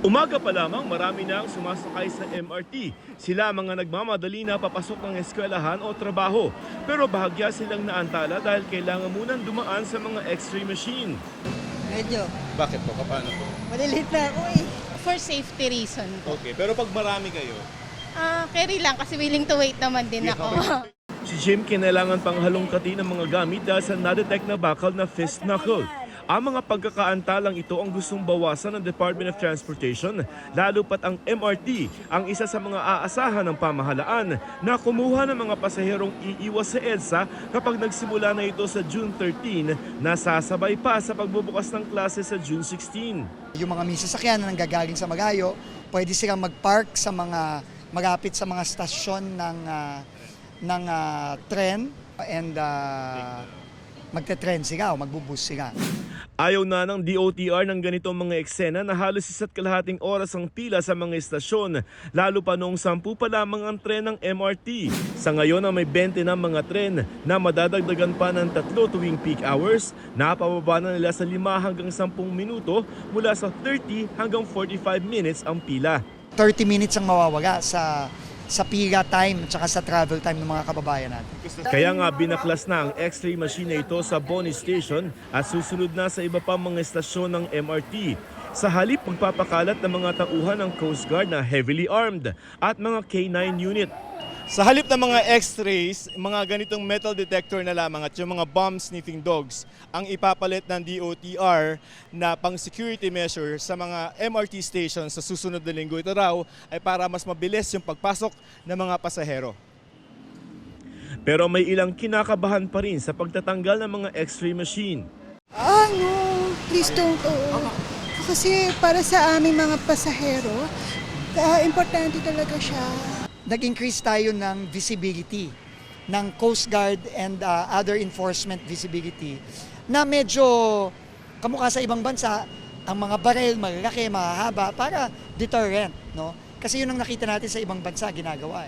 Umaga pa lamang marami na ang sumasakay sa MRT. Sila mga nagmamadali na papasok ng eskwelahan o trabaho. Pero bahagya silang naantala dahil kailangan munang dumaan sa mga X-ray machine. Medyo. Bakit po? Paano po? Malilate na ako eh. For safety reason po. Okay, pero pag marami kayo? Carry lang kasi willing to wait naman din ako. Si Jim kinailangan pang halongkatin ng mga gamit dahil sa na-detect na bakal na fist knuckle. Ang mga pagkakaantalang ito ang gustong bawasan ng Department of Transportation, lalo pat ang MRT ang isa sa mga aasahan ng pamahalaan na kumuha ng mga pasaherong iiwas sa EDSA kapag nagsimula na ito sa June 13 na sasabay pa sa pagbubukas ng klase sa June 16. Yung mga may sasakyan na nanggagaling sa Magayo, pwede silang mag-park sa mga malapit sa mga stasyon ng tren and magte-tren sila o magbubus sila. Ayaw na ng DOTR ng ganitong mga eksena na halos 1.5 oras ang pila sa mga estasyon, lalo pa noong 10 pa lamang ang tren ng MRT. Sa ngayon na may 20 na mga tren na madadagdagan pa ng 3 tuwing peak hours, napababa na nila sa 5 hanggang 10 minuto mula sa 30 hanggang 45 minutes ang pila. 30 minutes ang mawawala sa pila time at saka sa travel time ng mga kababayan natin. Kaya nga binaklas na ang X-ray machine na ito sa Boni Station at susunod na sa iba pang mga estasyon ng MRT. Sa halip magpapakalat ng mga tauhan ng Coast Guard na heavily armed at mga K9 unit. Sa halip ng mga X-rays, mga ganitong metal detector na lamang at yung mga bomb sniffing dogs ang ipapalit ng DOTR na pang security measure sa mga MRT stations sa susunod na linggo. Ito raw ay para mas mabilis yung pagpasok ng mga pasahero. Pero may ilang kinakabahan pa rin sa pagtatanggal ng mga X-ray machine. No, please don't. Kasi para sa aming mga pasahero, importante talaga siya. Nag-increase tayo ng visibility ng Coast Guard and other enforcement visibility na medyo kamukha sa ibang bansa, ang mga baril malalaki, mahahaba para deterrent, no? Kasi yun ang nakita natin sa ibang bansa ginagawa.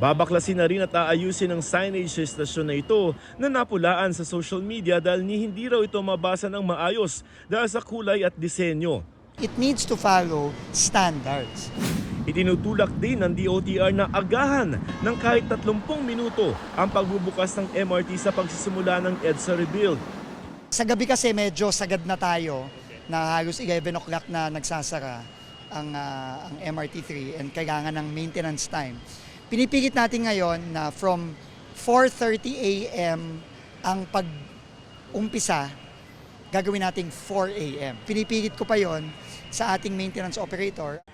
Babaklasin na rin at aayusin ang signage sa estasyon na ito na napulaan sa social media dahil hindi raw ito mabasa ng maayos dahil sa kulay at disenyo. It needs to follow standards. Itinutulak din ng DOTR na agahan ng kahit 30 minuto ang pagbubukas ng MRT sa pagsisimula ng EDSA rebuild. Sa gabi kasi medyo sagad na tayo na halos 11 o'clock na nagsasara ang MRT3 and kailangan ng maintenance time. Pinipilit natin ngayon na from 4:30 a.m. ang pag-umpisa, gagawin nating 4 a.m. Pinipilit ko pa yon sa ating maintenance operator.